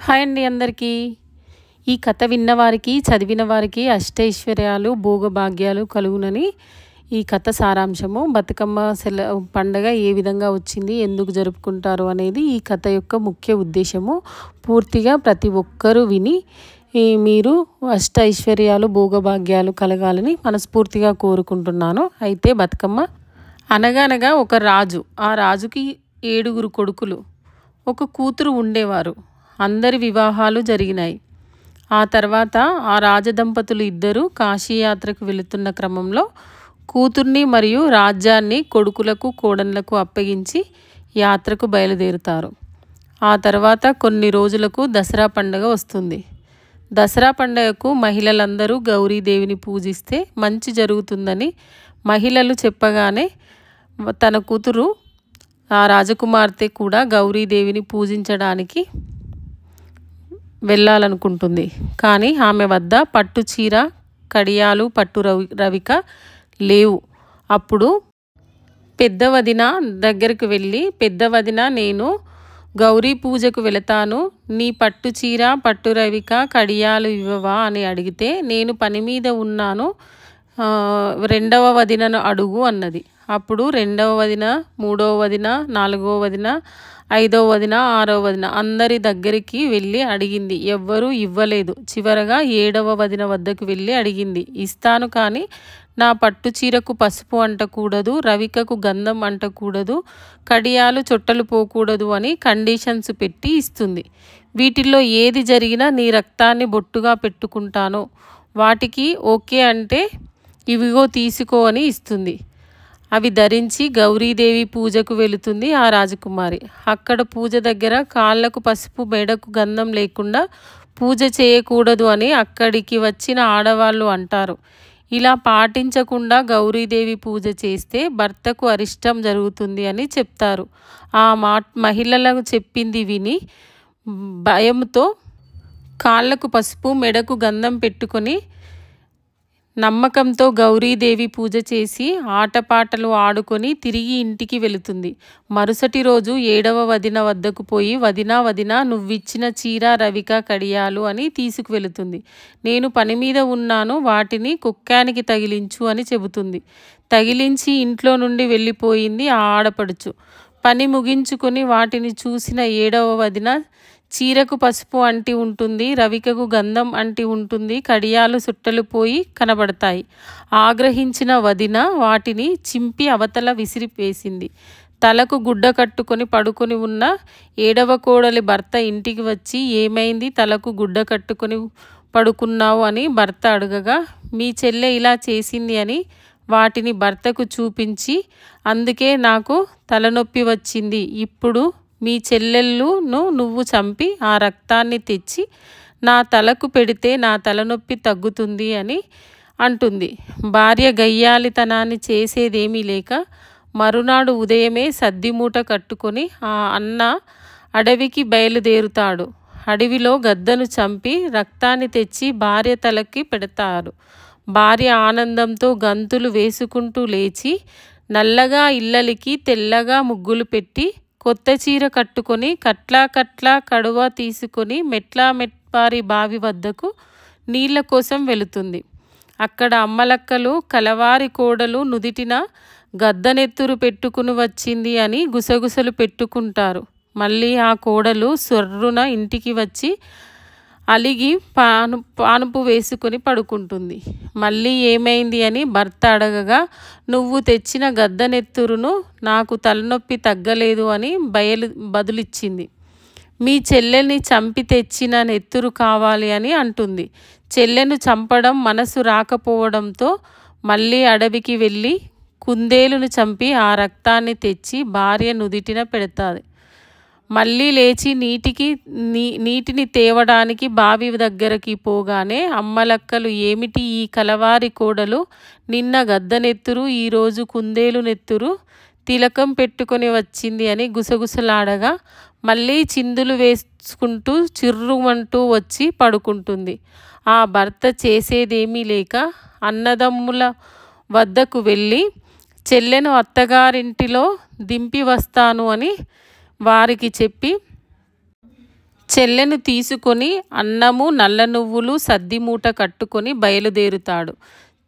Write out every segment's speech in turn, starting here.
Hi అండి అందరికీ. ఈ కథ విన్నవారికి, చదివిన వారికి అష్టైశ్వర్యాలు, భోగభాగ్యాలు కలుగునని ఈ కథ సారాంశము. బతుకమ్మ పండగ ఏ విధంగా వచ్చింది, ఎందుకు జరుపుకుంటారు అనేది ఈ కథ యొక్క ముఖ్య ఉద్దేశము. పూర్తిగా ప్రతి ఒక్కరూ విని మీరు అష్టైశ్వర్యాలు, భోగభాగ్యాలు కలగాలని మనస్ఫూర్తిగా కోరుకుంటున్నాను. అయితే బతుకమ్మ అనగనగా ఒక రాజు, ఆ రాజుకి 7 కొడుకులు, ఒక కూతురు ఉండేవారు. అందరి వివాహాలు జరిగినాయి. ఆ తర్వాత ఆ రాజదంపతులు ఇద్దరు కాశీయాత్రకు వెళుతున్న క్రమంలో కూతుర్ని మరియు రాజ్యాన్ని కొడుకులకు, కోడళ్లకు అప్పగించి యాత్రకు బయలుదేరుతారు. ఆ తర్వాత కొన్ని రోజులకు దసరా పండుగ వస్తుంది. దసరా పండుగకు మహిళలందరూ గౌరీదేవిని పూజిస్తే మంచి జరుగుతుందని మహిళలు చెప్పగానే తన కూతురు ఆ రాజకుమార్తె కూడా గౌరీదేవిని పూజించడానికి వెళ్ళాలనుకుంటుంది. కానీ ఆమె వద్ద పట్టు చీర, కడియాలు, పట్టు రవిక లేవు. అప్పుడు పెద్ద వదిన దగ్గరికి వెళ్ళి, పెద్ద వదిన, నేను గౌరీ పూజకు వెళతాను, నీ పట్టు చీర, పట్టు రవిక, కడియాలు ఇవ్వవా అని అడిగితే, నేను పని మీద ఉన్నాను, రెండవ వదినను అడుగు అన్నది. అప్పుడు రెండవ వదిన, మూడవ వదిన, నాలుగవ వదిన, ఐదవ వదిన, ఆరవ వదిన అందరి దగ్గరికి వెళ్ళి అడిగింది. ఎవ్వరూ ఇవ్వలేదు. చివరగా 7వ వదిన వద్దకు వెళ్ళి అడిగింది. ఇస్తాను, కానీ నా పట్టు చీరకు పసుపు అంటకూడదు, రవికకు గంధం అంటకూడదు, కడియాలు చొట్టలు పోకూడదు అని కండిషన్స్ పెట్టి ఇస్తుంది. వీటిల్లో ఏది జరిగినా నీ రక్తాన్ని బొట్టుగా పెట్టుకుంటాను, వాటికి ఓకే అంటే ఇవిగో తీసుకో అని ఇస్తుంది. అవి ధరించి గౌరీదేవి పూజకు వెళుతుంది ఆ రాజకుమారి. అక్కడ పూజ దగ్గర కాళ్ళకు పసుపు, మెడకు గంధం లేకుండా పూజ చేయకూడదు అని అక్కడికి వచ్చిన ఆడవాళ్ళు అంటారు. ఇలా పాటించకుండా గౌరీదేవి పూజ చేస్తే భర్తకు అరిష్టం జరుగుతుంది అని చెప్తారు. ఆ మహిళలకు చెప్పింది విని భయంతో కాళ్ళకు పసుపు, మెడకు గంధం పెట్టుకొని నమ్మకంతో గౌరీదేవి పూజ చేసి ఆటపాటలు ఆడుకొని తిరిగి ఇంటికి వెళుతుంది. మరుసటి రోజు 7వ వదిన వద్దకు పోయి, వదినా నువ్విచ్చిన చీర, రవిక, కడియాలు అని తీసుకువెళుతుంది. నేను పని మీద ఉన్నాను, వాటిని కుక్కానికి తగిలించు అని చెబుతుంది. తగిలించి ఇంట్లో నుండి వెళ్ళిపోయింది ఆ ఆడపడుచు. పని ముగించుకొని వాటిని చూసిన 7వ వదిన, చీరకు పసుపు అంటి ఉంటుంది, రవికకు గంధం అంటి ఉంటుంది, కడియాలు సుట్టలు పోయి కనబడతాయి. ఆగ్రహించిన వదిన వాటిని చింపి అవతల విసిరివేసింది. తలకు గుడ్డ కట్టుకొని పడుకొని ఉన్న 7వ కోడలి భర్త ఇంటికి వచ్చి, ఏమైంది, తలకు గుడ్డ కట్టుకొని పడుకున్నావు అని భర్త అడగగా, మీ చెల్లె ఇలా చేసింది అని వాటిని భర్తకు చూపించి, అందుకే నాకు తలనొప్పి వచ్చింది, ఇప్పుడు మీ చెల్లెళ్ళును నువ్వు చంపి ఆ రక్తాన్ని తెచ్చి నా తలకు పెడితే నా తలనొప్పి తగ్గుతుంది అని అంటుంది. భార్య గయ్యాలితనాన్ని చేసేదేమీ లేక మరునాడు ఉదయమే సద్దిమూట కట్టుకొని ఆ అన్న అడవికి బయలుదేరుతాడు. అడవిలో గద్దను చంపి రక్తాన్ని తెచ్చి భార్య తలకి పెడతాడు. భార్య ఆనందంతో గంతులు వేసుకుంటూ లేచి నల్లగా ఇల్లలికి తెల్లగా ముగ్గులు పెట్టి కొత్త చీర కట్టుకొని కట్లా కడువ తీసుకొని మెట్పారి బావి వద్దకు నీళ్ల కోసం వెళుతుంది. అక్కడ అమ్మలక్కలు కలవారి కోడలు నుదిటిన గద్దనెత్తురు పెట్టుకుని వచ్చింది అని గుసగుసలు పెట్టుకుంటారు. మళ్ళీ ఆ కోడలు సొర్రున ఇంటికి వచ్చి అలిగి పానుపు వేసుకొని పడుకుంటుంది. మళ్ళీ ఏమైంది అని భర్త అడగగా, నువ్వు తెచ్చిన గద్దనెత్తురును నాకు తలనొప్పి తగ్గలేదు అని బదులిచ్చింది. మీ చెల్లెల్ని చంపి తెచ్చిన నెత్తురు కావాలి అని అంటుంది. చెల్లెను చంపడం మనసు రాకపోవడంతో మళ్ళీ అడవికి వెళ్ళి కుందేలును చంపి ఆ రక్తాన్ని తెచ్చి భార్య నుదిటిన పెడతాది. మళ్ళీ లేచి నీటిని తేవడానికి బావి దగ్గరికి పోగానే అమ్మలక్కలు, ఏమిటి ఈ కలవారి కోడలు, నిన్న గద్దనెత్తురు, ఈరోజు కుందేలు నెత్తురు తిలకం పెట్టుకొని వచ్చింది అని గుసగుసలాడగా మళ్ళీ చిందులు వేసుకుంటూ చిర్రుమంటూ వచ్చి పడుకుంటుంది. ఆ భర్త చేసేదేమీ లేక అన్నదమ్ముల వద్దకు వెళ్ళి చెల్లెను అత్తగారింటిలో దింపి వస్తాను అని వారికి చెప్పి చెల్లెను తీసుకొని అన్నము నల్ల నువ్వులు సద్ది మూట కట్టుకొని బయలుదేరుతాడు.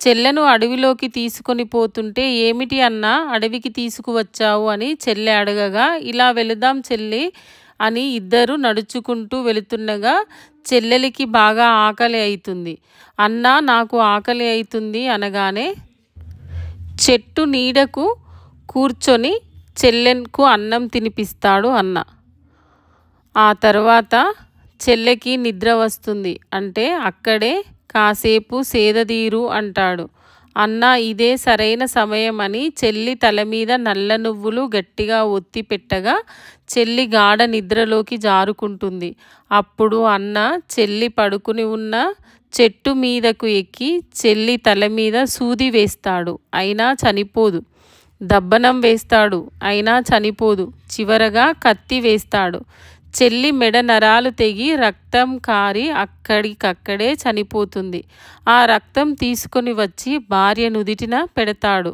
చెల్లెను అడవిలోకి తీసుకొని పోతుంటే ఏమిటి అన్నా అడవికి తీసుకువచ్చావు అని చెల్లె అడగగా, ఇలా వెళదాం చెల్లి అని ఇద్దరు నడుచుకుంటూ వెళుతుండగా చెల్లెలికి బాగా ఆకలి అవుతుంది. అన్నా నాకు ఆకలి అవుతుంది అనగానే చెట్టు నీడకు కూర్చొని చెల్లెకు అన్నం తినిపిస్తాడు అన్న. ఆ తర్వాత చెల్లెకి నిద్ర వస్తుంది. అంటే అక్కడే కాసేపు సేదదీరు అంటాడు. అన్న ఇదే సరైన సమయం అని చెల్లి తల మీద నల్ల నువ్వులు గట్టిగా ఒత్తి పెట్టగా చెల్లి గాఢ నిద్రలోకి జారుకుంటుంది. అప్పుడు అన్న చెల్లి పడుకుని ఉన్న చెట్టు మీదకు ఎక్కి చెల్లి తల మీద సూది వేస్తాడు. అయినా చనిపోదు. దబ్బనం వేస్తాడు. అయినా చనిపోదు. చివరగా కత్తి వేస్తాడు. చెల్లి మెడ నరాలు తెగి రక్తం కారి అక్కడికక్కడే చనిపోతుంది. ఆ రక్తం తీసుకొని వచ్చి భార్య నుదిటిన పెడతాడు.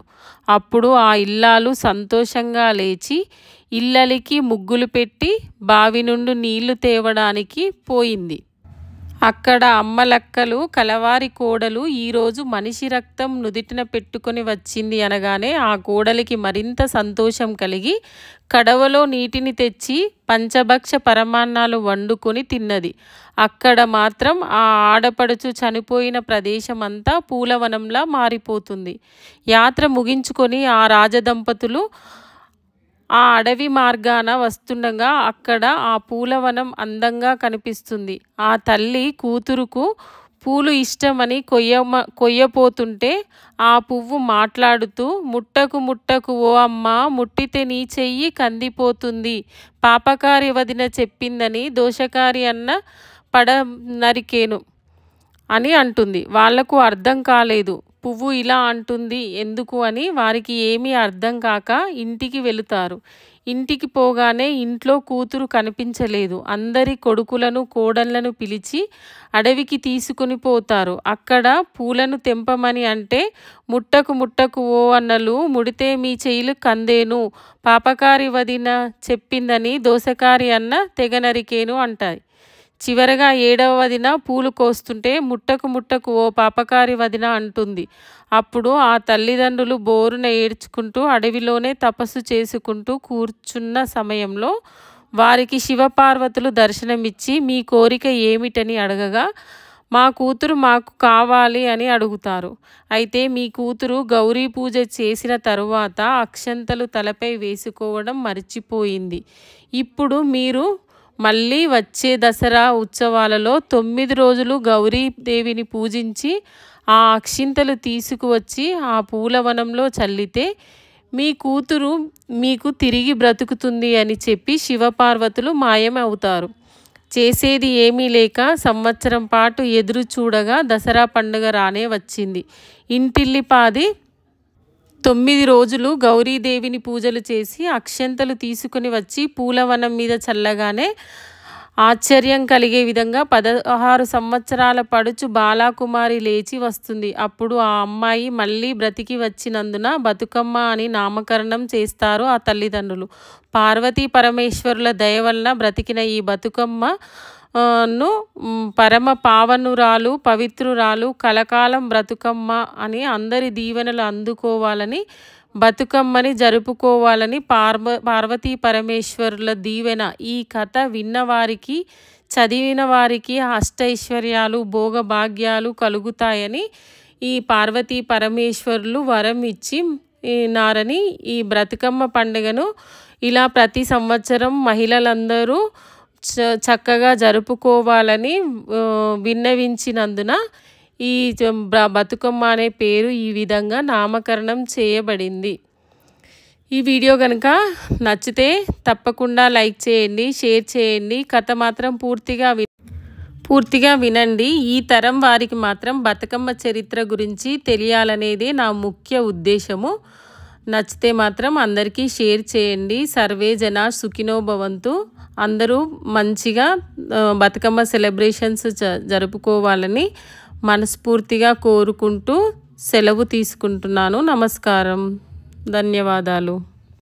అప్పుడు ఆ ఇల్లాలు సంతోషంగా లేచి ఇల్లలికి ముగ్గులు పెట్టి బావి నుండి నీళ్లు తేవడానికి పోయింది. అక్కడ అమ్మలక్కలు కలవారి కోడలు ఈరోజు మనిషి రక్తం నుదిటిన పెట్టుకొని వచ్చింది అనగానే ఆ కోడలికి మరింత సంతోషం కలిగి కడవలో నీటిని తెచ్చి పంచభక్ష పరమాన్నాలు వండుకొని తిన్నది. అక్కడ మాత్రం ఆ ఆడపడుచు చనిపోయిన ప్రదేశమంతా పూలవనంలా మారిపోతుంది. యాత్ర ముగించుకొని ఆ రాజదంపతులు ఆ అడవి మార్గాన వస్తుండగా అక్కడ ఆ పూలవనం అందంగా కనిపిస్తుంది. ఆ తల్లి కూతురుకు పూలు ఇష్టమని కొయ్యపోతుంటే ఆ పువ్వు మాట్లాడుతూ ముట్టకు ముట్టకు ఓ అమ్మ, ముట్టితే నీ చెయ్యి కందిపోతుంది, పాపకారి వదిన చెప్పిందని దోషకారి అన్న పడ నరికేను అని అంటుంది. వాళ్లకు అర్థం కాలేదు. పువ్వు ఇలా అంటుంది ఎందుకు అని. వారికి ఏమీ అర్థం కాక ఇంటికి వెళుతారు. ఇంటికి పోగానే ఇంట్లో కూతురు కనిపించలేదు. అందరి కొడుకులను కోడళ్లను పిలిచి అడవికి తీసుకుని పోతారు. అక్కడ పూలను తెంపమని అంటే ముట్టకు ముట్టకు ఓ అన్నలు, ముడితే మీ చెయ్యిలు కందేను, పాపకారి వదిన చెప్పిందని దోసకారి అన్న తెగ నరికేను అంటాయి. చివరగా 7వ వదిన పూలు కోస్తుంటే ముట్టకు ముట్టకు ఓ పాపకారి వదిన అంటుంది. అప్పుడు ఆ తల్లిదండ్రులు బోరున ఏడ్చుకుంటూ అడవిలోనే తపస్సు చేసుకుంటూ కూర్చున్న సమయంలో వారికి శివపార్వతులు దర్శనమిచ్చి మీ కోరిక ఏమిటని అడగగా మా కూతురు మాకు కావాలి అని అడుగుతారు. అయితే మీ కూతురు గౌరీ పూజ చేసిన తరువాత అక్షంతలు తలపై వేసుకోవడం మర్చిపోయింది. ఇప్పుడు మీరు మళ్ళీ వచ్చే దసరా ఉత్సవాలలో 9 రోజులు గౌరీదేవిని పూజించి ఆ అక్షింతలు తీసుకువచ్చి ఆ పూలవనంలో చల్లితే మీ కూతురు మీకు తిరిగి బ్రతుకుతుంది అని చెప్పి శివపార్వతులు మాయమవుతారు. చేసేది ఏమీ లేక సంవత్సరం పాటు ఎదురు చూడగా దసరా పండుగ రానే వచ్చింది. ఇంటిల్లిపాది 9 రోజులు గౌరీదేవిని పూజలు చేసి అక్షంతలు తీసుకుని వచ్చి పూలవనం మీద చల్లగానే ఆశ్చర్యం కలిగే విధంగా 16 సంవత్సరాల పడుచు బాలాకుమారి లేచి వస్తుంది. అప్పుడు ఆ అమ్మాయి మళ్ళీ బ్రతికి వచ్చినందున బతుకమ్మ అని నామకరణం చేస్తారు ఆ తల్లిదండ్రులు. పార్వతీ పరమేశ్వరుల దయ వలన బ్రతికిన ఈ బతుకమ్మ ను పరమ పావనురాలు, పవిత్రురాలు, కలకాలం బ్రతుకమ్మ అని అందరి దీవెనలు అందుకోవాలని, బతుకమ్మని జరుపుకోవాలని పార్వతీ పరమేశ్వరుల దీవెన. ఈ కథ విన్నవారికి, చదివిన వారికి అష్టైశ్వర్యాలు, భోగభాగ్యాలు కలుగుతాయని ఈ పార్వతీ పరమేశ్వరులు వరం ఇచ్చి నారని ఈ బ్రతుకమ్మ పండుగను ఇలా ప్రతి సంవత్సరం మహిళలందరూ చక్కగా జరుపుకోవాలని విన్నవించినందున ఈ బతుకమ్మ అనే పేరు ఈ విధంగా నామకరణం చేయబడింది. ఈ వీడియో కనుక నచ్చితే తప్పకుండా లైక్ చేయండి, షేర్ చేయండి. కథ మాత్రం పూర్తిగా వినండి. ఈ తరం వారికి మాత్రం బతుకమ్మ చరిత్ర గురించి తెలియాలనేదే నా ముఖ్య ఉద్దేశము. నచ్చితే మాత్రం అందరికీ షేర్ చేయండి. సర్వే జన సుఖినో భవంతు. అందరూ మంచిగా బతుకమ్మ సెలబ్రేషన్స్ జరుపుకోవాలని మనస్ఫూర్తిగా కోరుకుంటూ సెలవు తీసుకుంటున్నాను. నమస్కారం. ధన్యవాదాలు.